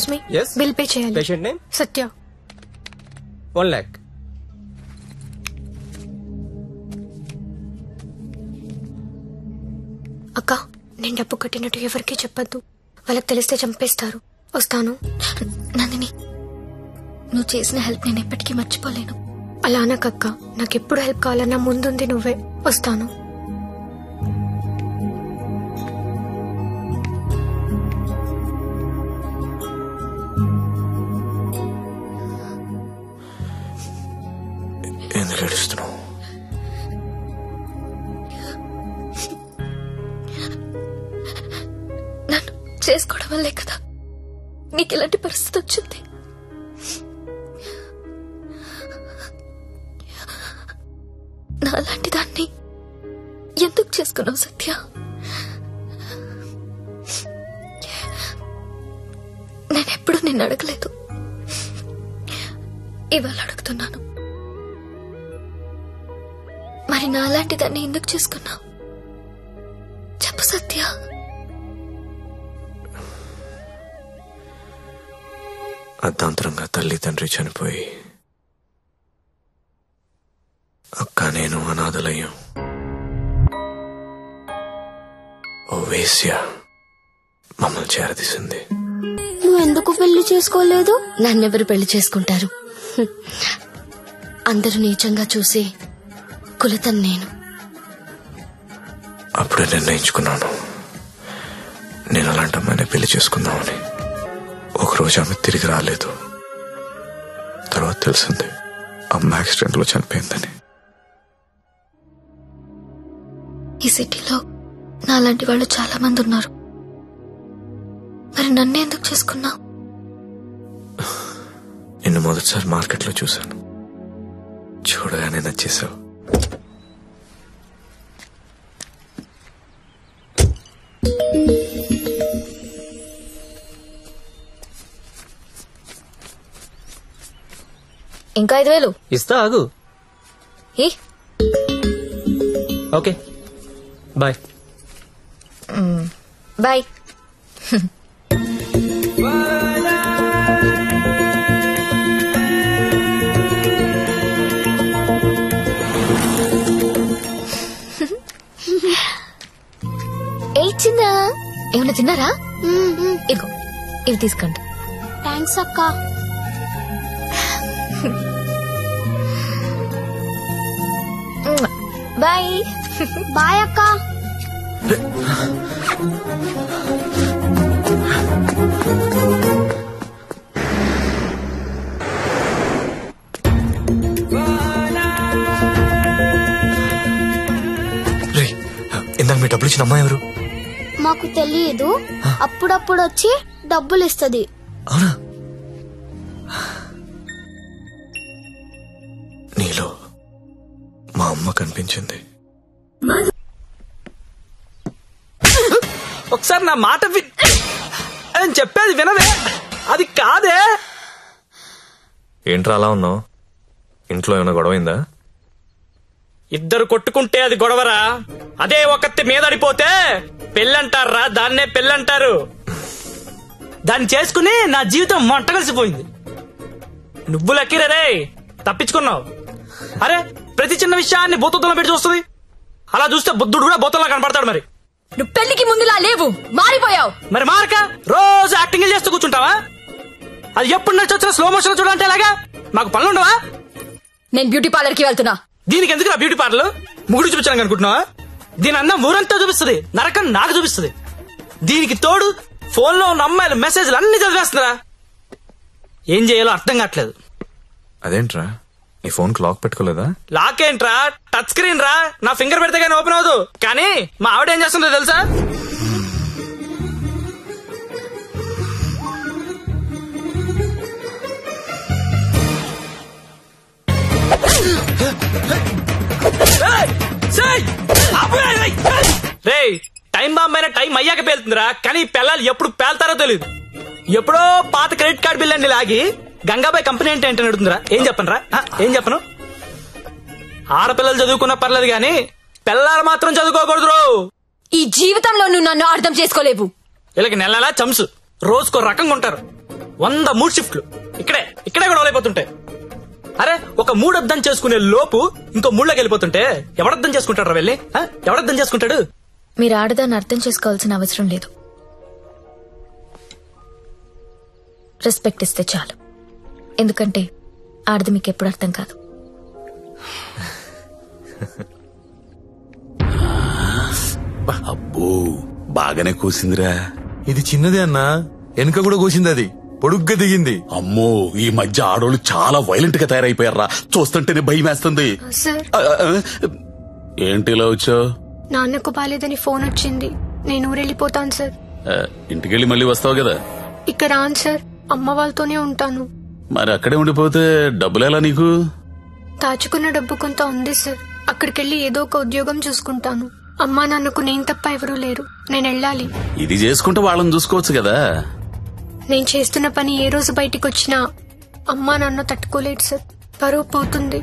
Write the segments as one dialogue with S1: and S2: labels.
S1: Excuse me.
S2: Yes.
S1: Bill pay చేయాలి.
S2: Patient name
S1: సత్య.
S2: 1 lakh.
S1: అక్క, నేను డబ్బు కట్టినట్టు ఎవరికీ చెప్పద్దు. వాళ్ళకి తెలిస్తే చంపేస్తారు. వస్తాను. నందిని, నువ్వు చేసిన హెల్ప్ నేను ఎప్పటికీ మర్చిపోలేను. అలా అనకక్క. నాకెప్పుడు హెల్ప్ కావాలన్నా ముందుంది నువ్వే. వస్తాను.
S3: ఎందుకు ఏడుస్తున్నావు?
S1: నన్ను చేసుకోవడం వల్లే కదా నీకు ఇలాంటి పరిస్థితి వచ్చింది. నాలాంటి దాన్ని ఎందుకు చేసుకున్నావు సత్య? నేనెప్పుడు నిన్ను అడగలేదు. ఇవాళ అడుగుతున్నాను. మరి నాలాంటి దాన్ని ఎందుకు చేసుకున్నావు? చెప్పు సత్య.
S3: అర్ధాంతరంగా తల్లి తండ్రి చనిపోయి అక్క నేను అనాథలయ్యాం. ఓ వేశ్య మమ్మల్ని చేరదీసింది.
S4: నువ్వెందుకు పెళ్లి చేసుకోలేదు?
S5: నన్నెవరు పెళ్లి చేసుకుంటారు? అందరూ నీచంగా చూసి కులతను నేను.
S3: అప్పుడే నిర్ణయించుకున్నాను నేను అలాంటి అమ్మాయిని పెళ్లి చేసుకుందామని. ఒకరోజు ఆమె తిరిగి రాలేదు. తర్వాత తెలిసింది అమ్మ యాక్సిడెంట్ లో చనిపోయిందని.
S1: ఈ సిటీలో నాలాంటి వాళ్ళు చాలా మంది ఉన్నారు. మరి నన్ను ఎందుకు చేసుకున్నావు?
S3: నిన్ను మొదటిసారి మార్కెట్లో చూశాను. చూడగానే నచ్చేసావు.
S1: ఇంకా 5,000
S2: ఇస్తా, ఆగు. Okay, bye.
S1: బాయ్. చిన్న ఏమన్నా తిన్నారా? ఇదిగో ఇవి తీసుకోండి.
S4: థ్యాంక్స్ అక్క.
S1: బాయ్.
S4: బాయ్ అక్క.
S3: ఇందాక మీ డబ్బులు ఇచ్చిన అమ్మాయి ఎవరు?
S4: మాకు తెలియదు. అప్పుడప్పుడు వచ్చి డబ్బులు ఇస్తుంది.
S3: అవునా? నీలో మా అమ్మ కనిపించింది.
S2: ఒకసారి నా మాట నేను చెప్పేది వినవే. అది కాదే.
S3: ఏంట్రా అలా ఉన్నావు? ఇంట్లో ఏమైనా గొడవైందా?
S2: ఇద్దరు కొట్టుకుంటే అది గొడవరా? అదే ఒకత్తి మీదడిపోతే పెళ్ళంటారా? దాన్నే పెళ్ళంటారు. దాన్ని చేసుకుని నా జీవితం మంట కలిసిపోయింది. నువ్వు లక్కీరే, తప్పించుకున్నావు. అరే, ప్రతి చిన్న విషయాన్ని బోతల్లో పెట్టి చూస్తుంది. అలా చూస్తే బుద్ధుడు కూడా బోతల్లో కనపడతాడు. మరి
S5: నువ్వు పెళ్లికి ముందులా లేవు, మారిపోయావు.
S2: మరి మారక రోజు యాక్టింగ్ చేస్తూ కూర్చుంటావా? అది ఎప్పుడు నచ్చొచ్చినా స్లో మోషన్ చూడాలంటే ఎలాగా? మాకు పనులుండవా?
S5: నేను బ్యూటీ పార్లర్ కి వెళ్తున్నా.
S2: దీనికి ఎందుకు నా బ్యూటీ పార్లర్? ముగుడు చూపించాను అనుకుంటున్నావా? దీని అన్నం ఊరంతా చూపిస్తుంది, నరకం నాకు చూపిస్తుంది. దీనికి తోడు ఫోన్ లో ఉన్న అమ్మాయిల మెసేజ్లు అన్ని చదివేస్తున్నారా? ఏం చేయాలో అర్థం కావట్లేదు.
S3: అదేంట్రా, నీ ఫోన్ కి లాక్ పెట్టుకోలేదా?
S2: లాక్ ఏంట్రా, టచ్ స్క్రీన్ రా. నా ఫింగర్ పెడితే కానీ ఓపెన్ అవ్వదు. కానీ మా ఆవిడ ఏం చేస్తుందో తెలుసా? రే, టైం బాంబ్ అయినా టైం అయ్యాక పేలుతుందిరా. కానీ పిల్లలు ఎప్పుడు పేల్తారో తెలియదు. ఎప్పుడో పాత క్రెడిట్ కార్డు బిల్ అండి లాగి గంగాబాయ్ కంపెనీ అంటే ఏంటని అడుగుతుందిరా. ఏం చెప్పను రా? ఏం చెప్పను? ఆడపిల్లలు చదువుకున్నా పర్లేదు గాని పిల్లలు మాత్రం చదువుకోకూడదు.
S5: ఈ జీవితంలో నువ్వు నన్ను అర్థం చేసుకోలేవు.
S2: వీళ్ళకి నెలలా చంసు, రోజుకో రకంగా ఉంటారు. 100 మూడు షిఫ్ట్లు ఇక్కడే గొడవలు అయిపోతుంటాయి. అరే ఒక 3 అర్థం చేసుకునే లోపు ఇంకో 3లోకి వెళ్ళిపోతుంటే ఎవడర్థం చేసుకుంటాడు వెళ్ళి? ఎవడర్థం చేసుకుంటాడు?
S1: మీరు ఆడదాన్ని అర్థం చేసుకోవాల్సిన అవసరం లేదు. రెస్పెక్ట్ ఇస్తే చాలు. ఎందుకంటే ఆడది మీకు ఎప్పుడు అర్థం కాదు.
S6: అబ్బో బాగానే కూసిందిరా.
S7: ఇది చిన్నదే అన్నా, వెనుక కూడా కూసింది. అది పొడుగ్గా దిగింది.
S6: అమ్మో ఈ మధ్య ఆడోళ్ళు చాలా వైలెంట్ గా తయారైపోయారా, చూస్తుంటేనే భయం వేస్తుంది.
S1: సార్
S6: ఏంటి ఇలా వచ్చావు?
S1: నాన్నకు బాలేదని ఫోన్ వచ్చింది. నేను ఊరెళ్ళిపోతాను సార్.
S6: ఇంటికెళ్ళి మళ్ళీ వస్తావు కదా?
S1: ఇక్కడ రాను సార్, అమ్మ వాళ్ళతోనే ఉంటాను.
S6: మరి అక్కడే ఉండిపోతే డబ్బులు ఎలా నీకు?
S1: దాచుకున్న డబ్బు కొంత ఉంది సార్. అక్కడికెళ్ళి ఏదో ఒక ఉద్యోగం చూసుకుంటాను. అమ్మా నాన్నకు నేను తప్ప ఎవరూ లేరు. నేను వెళ్ళాలి.
S6: ఇది చేసుకుంటే వాళ్ళని చూసుకోవచ్చు కదా.
S1: నేను చేస్తున్న పని ఏ రోజు బయటికి వచ్చినా అమ్మా నాన్న తట్టుకోలేడు సార్. పరువు పోతుంది.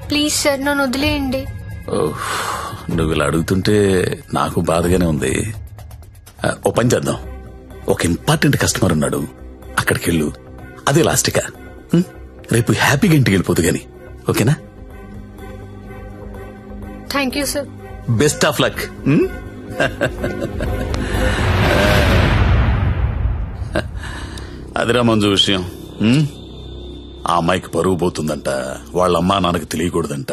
S1: ప్లీజ్ సార్ నన్ను వదిలేయండి.
S6: నువ్వు ఇలా అడుగుతుంటే నాకు బాధగానే ఉంది. ఓ పని చేద్దాం, ఒక ఇంపార్టెంట్ కస్టమర్ ఉన్నాడు, అక్కడికెళ్ళు. అదే లాస్ట్గా. రేపు హ్యాపీగా ఇంటికి వెళ్ళిపోతు గాని, ఓకేనా?
S1: Thank you sir.
S6: Best of luck. అదిరా మంజు విషయం. ఆ అమ్మాయికి పరువు పోతుందంట, వాళ్ళ అమ్మా నాన్నకు తెలియకూడదంట.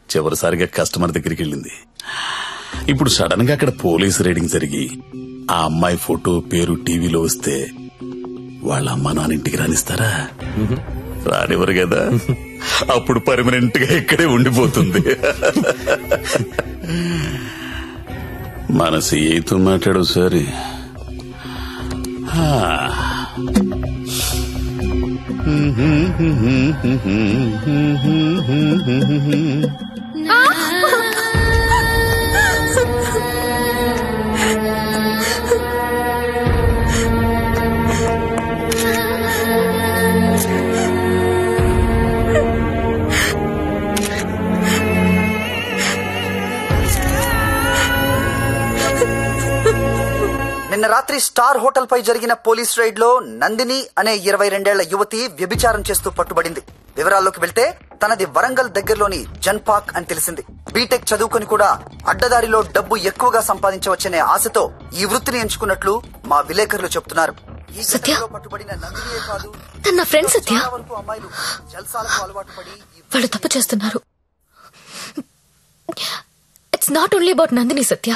S6: చివరిసారిగా కస్టమర్ దగ్గరికి వెళ్ళింది. ఇప్పుడు సడన్ గా అక్కడ పోలీసు రైడింగ్ జరిగి ఆ అమ్మాయి ఫోటో పేరు టీవీలో వస్తే వాళ్ళ అమ్మా నాన్న ఇంటికి రానిస్తారా? రానివ్వరు కదా. అప్పుడు పర్మనెంట్ గా ఇక్కడే ఉండిపోతుంది. మన సీఏతో మాట్లాడు సరే.
S8: నిన్న రాత్రి స్టార్ హోటల్ పై జరిగిన పోలీస్ రైడ్ లో నందిని అనే 22 ఏళ్ల యువతి వ్యభిచారం చేస్తూ పట్టుబడింది. వివరాల్లోకి వెళ్తే తనది వరంగల్ దగ్గరలోని జన్పాక్ అని తెలిసింది. బీటెక్ చదువుకుని కూడా అడ్డదారిలో డబ్బు ఎక్కువగా సంపాదించవచ్చనే ఆశతో ఈ వృత్తిని ఎంచుకున్నట్లు మా విలేకరులు చెప్తున్నారు. ఈ ఘటనలో పట్టుబడిన నందినియే కాదు,
S1: తన ఫ్రెండ్ సత్య.
S8: చాలా వరకు అమ్మాయిలు జల్సాలకు అలవాటు పడి
S1: వాళ్ళు తప్పు చేస్తున్నారు. It's not only about Nandini Satya.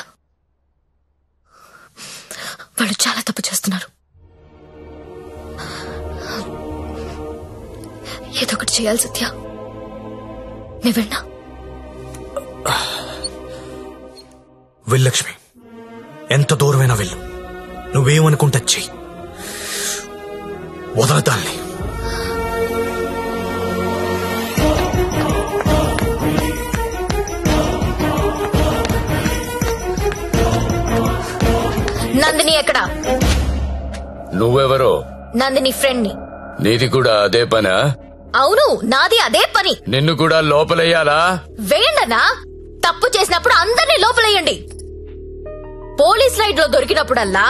S1: వాళ్ళు చాలా తప్పు చేస్తున్నారు. ఏదో ఒకటి చేయాలి సత్య. నీ వెళ్ళా
S3: వెళ్ళలక్ష్మి, ఎంత దూరమైనా వెళ్ళు. నువ్వేమనుకుంటా చెయ్యి, వదలదాన్ని.
S5: నందిని ఎక్కడా?
S9: నువ్వెవరో?
S5: నందిని ఫ్రెండ్ ని.
S9: నీది కూడా అదే పనా?
S5: అవును, నాది అదే పని.
S9: నిన్ను కూడా లోపలయ్యాలా?
S5: వేయండనా? తప్పు చేసినప్పుడు అందరినీ లోపలేయండి. పోలీస్ రైడ్ లో దొరికినప్పుడల్లా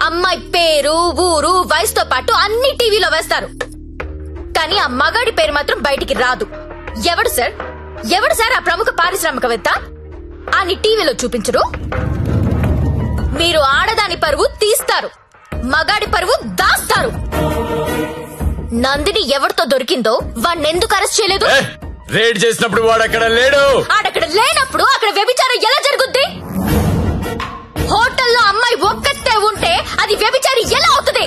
S5: అమ్మాయి పేరు, ఊరు, వయసుతో పాటు అన్ని టీవీలో వేస్తారు. కానీ ఆ మగాడి పేరు మాత్రం బయటికి రాదు. ఎవడు సార్ ఆ ప్రముఖ పారిశ్రామికవేత్త? అని టీవీలో చూపించరు. మీరు ఆడదాని పరువు తీస్తారు, మగాడి పరువు దాస్తారు. నందిని ఎవరితో దొరికిందో వాడిని ఎందుకు అరెస్ట్ చేయలేదు?
S9: రేడ్ చేసినప్పుడు వాడు అక్కడ లేడు.
S5: ఆడక్కడ లేనప్పుడు అక్కడ వ్యభిచారం ఎలా జరుగుద్ది? హోటల్లో అమ్మాయి ఒక్కతే ఉంటే అది వ్యభిచారి ఎలా అవుతుంది?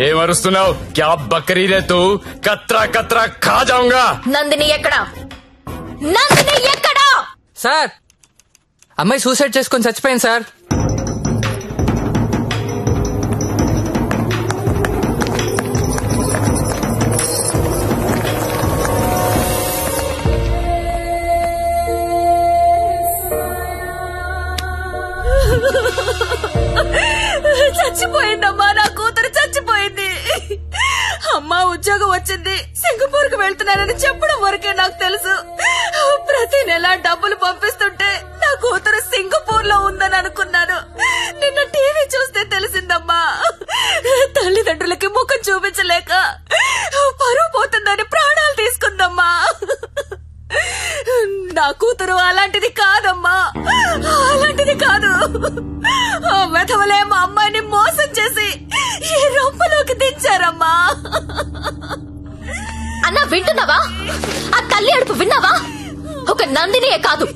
S9: ఏమరుస్తున్నావు? క్యా బకరీ రే తూ? కత్రా కత్రా ఖా జాऊंगा.
S5: నందిని ఎక్కడా? నందిని ఎక్కడా?
S2: సార్, అమ్మాయి సూసైడ్ చేసుకొని చచ్చిపోయింది సార్.
S5: చచ్చిపోయిందమ్మా, నా కూతురు చచ్చిపోయింది. అమ్మా ఉద్యోగం వచ్చింది, సింగపూర్ కు వెళ్తున్నానని చెప్పడం వరకే నాకు తెలుసు. ప్రతి నెల డబ్బులు పంపిస్తుంటే నా
S10: నా కూతురు సింగపూర్ లో ఉందని అనుకున్నాను. నిన్న టీవీ చూస్తే తెలిసిందమ్మా. తల్లిదండ్రులకి ముఖం చూపించలేక పరువు పోతుందని ప్రాణాలు తీసుకుందమ్మా. నా కూతురు అలాంటిది కాదమ్మా, అలాంటిది కాదు. ఆ వెధవలే మా అమ్మాయిని మోసం చేసి ఈ రొంపలోకి దించారమ్మా.
S5: అన్నా వింటున్నావా? ఆ తల్లి అడుపు విన్నావా? ఒక నందినియే కాదు,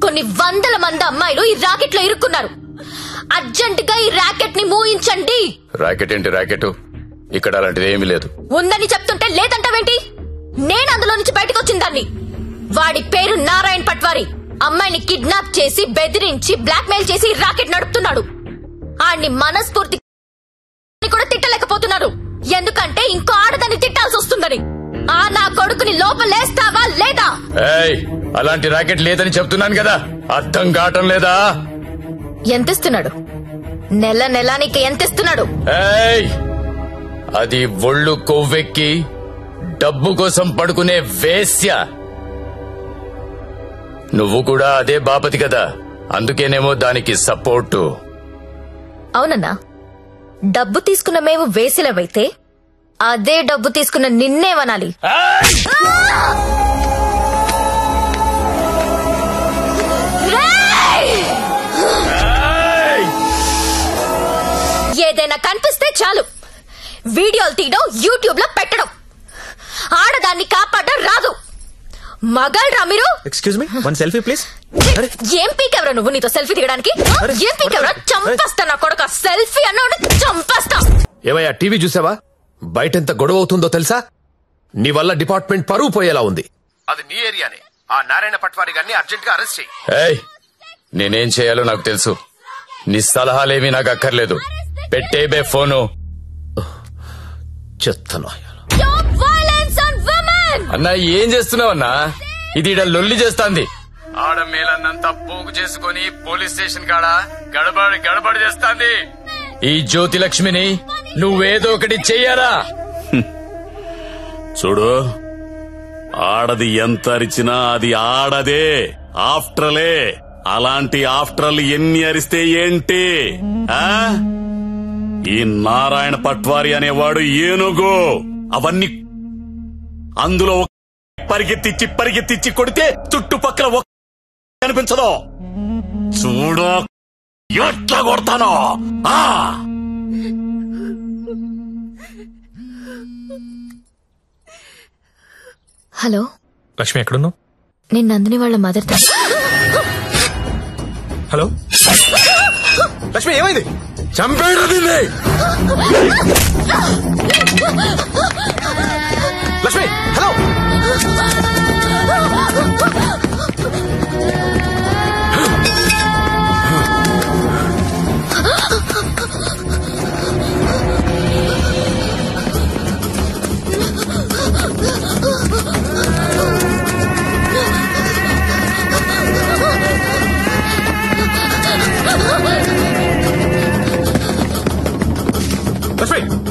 S5: కొన్ని వందల మంది అమ్మాయిలు ఈ రాకెట్ లో ఇరుక్కున్నారు. అర్జెంట్ గా ఈ రాకెట్ ని మూయించండి.
S9: రాకెట్ ఏంటి రాకెట్? ఇక్కడ అలాంటిది ఏమీ లేదు.
S5: ఉందని చెప్తుంటే లేదంటావేంటి? నేను అందులో నుంచి బయటకు వచ్చిందాన్ని. వాడి పేరు నారాయణ్ పట్వారి. అమ్మాయిని కిడ్నాప్ చేసి బెదిరించి బ్లాక్ మెయిల్ చేసి రాకెట్ నడుపుతున్నాడు. ఆడిని మనస్ఫూర్తి కూడా తిట్టలేకపోతున్నారు, ఎందుకంటే ఇంకో ఆడదాన్ని తిట్టాల్సి వస్తుందని. ఆ నా కొడుకుని లోపలేస్తావా లేదా?
S9: అలాంటి రాకెట్ లేదని చెప్తున్నాను కదా, అర్థం కావటం లేదా?
S5: ఎంతిస్తున్నాడు? నెల నెలానికి ఎంతిస్తున్నాడు?
S9: అది ఒళ్ళు కొవ్వెక్కి డబ్బు కోసం పడుకునే వేశ్య. నువ్వు కూడా అదే బాపతి కదా, అందుకేనేమో దానికి సపోర్టు.
S5: అవునన్నా, డబ్బు తీసుకున్న మేము వేసిలవైతే అదే డబ్బు తీసుకున్న నిన్నేమనాలి? ఏదైనా కనిపిస్తే చాలు వీడియోలు తీయడం, యూట్యూబ్ లో పెట్టడం. ఆడదాన్ని కాపాడడం రాదు. మగాళ్ళరా మీరు?
S7: Excuse me, one selfie please.
S5: ఏం పీకెవరా నువ్వు? నీతో సెల్ఫీ దిగడానికి ఏం పీకెవరా? చంపేస్తా నా కొడుక. సెల్ఫీ అన్నాడు చంపేస్తా.
S11: ఏమయ్యా టీవీ చూసావా? బయట ఎంత గొడవ అవుతుందో తెలుసా? నీ వల్ల డిపార్ట్మెంట్ పరువు పోయేలా ఉంది. అది నీ ఏరియానే. ఆ నారాయణ పట్వారి గారిని అర్జెంట్ గా అరెస్ట్ చేయి.
S9: నేనేం చేయాలో నాకు తెలుసు. నీ సలహాలేమీ నాకు అక్కర్లేదు. పెట్టేబే ఫోను.
S11: చెత్తను
S9: అన్నా ఏం చేస్తున్నావన్నా? ఇది ఈడ లొల్లి చేస్తాంది. ఆడ మేలన్నంతా పోగు చేసుకుని పోలీస్ స్టేషన్ కాడ గడబడి చేస్తాంది. ఈ జ్యోతి లక్ష్మిని నువ్వేదో ఒకటి చెయ్యాలా?
S6: చూడు, ఆడది ఎంత అరిచినా అది ఆడదే, ఆఫ్టరలే. అలాంటి ఆఫ్టర్లు ఎన్ని అరిస్తే ఏంటి? ఈ నారాయణ పట్వారి అనేవాడు ఏనుగు. అవన్నీ అందులో పరిగెత్తిచ్చి కొడితే చుట్టుపక్కల కనిపించదు. చూడు ఎట్లా కొడతానో.
S5: హలో
S7: లక్ష్మి, ఎక్కడున్నావు?
S5: నేను నందిని వాళ్ళ మదర్.
S7: హలో లక్ష్మి, ఏమైంది? చంపేడు దీన్ని. లక్ష్మి హలో.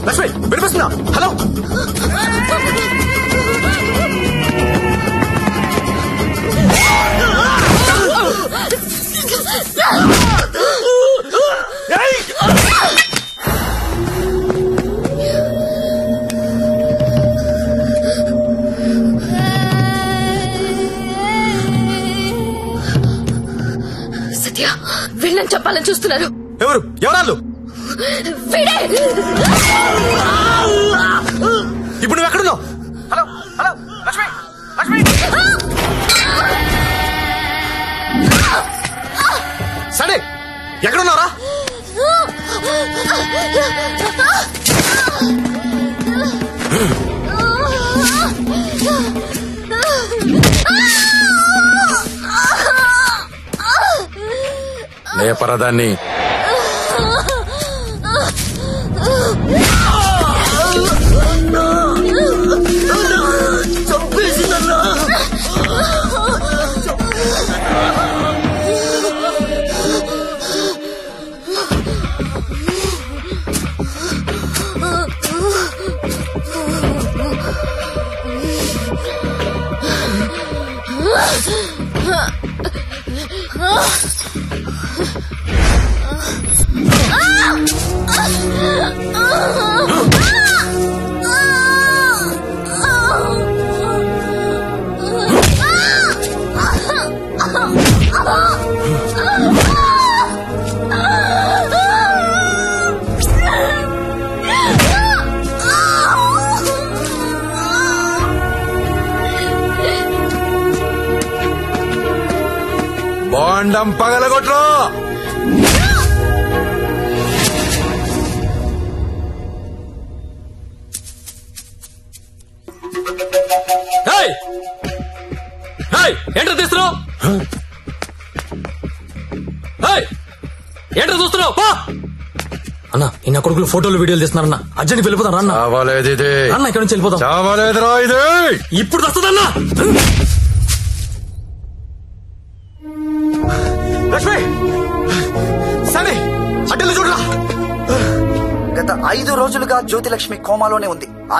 S7: లక్ష్మి వినిపిస్తున్నా? హలో
S5: సత్య, వీళ్ళని చెప్పాలని చూస్తున్నారు.
S7: ఎవరాళ్ళు? ఇప్పుడు నువ్వు ఎక్కడున్నావు? Hello hello Lakshmi, Lakshmi. సరే, ఎక్కడున్నారా?
S11: లేపరదాన్ని.
S5: Huh?
S7: పిండం పగలగొట్టు.
S2: ఏంటో తీస్తున్నావు? ఏంటో చూస్తున్నావు? అన్నా ఇన్న కొడుకులు ఫోటోలు వీడియోలు తీస్తున్నారన్నా. అర్జెంట్ వెళ్ళిపోతాను అన్న.
S7: చావాలేదు ఇది.
S2: అన్న ఇక్కడ నుంచి వెళ్ళిపోతాం.
S7: చావాలేదురా ఇది.
S2: ఇప్పుడు వస్తుందన్నా.
S7: లక్ష్మి సరే అడ్డలు చూడరా.
S8: గత 5 రోజులుగా జ్యోతిలక్ష్మి కోమాలోనే ఉంది.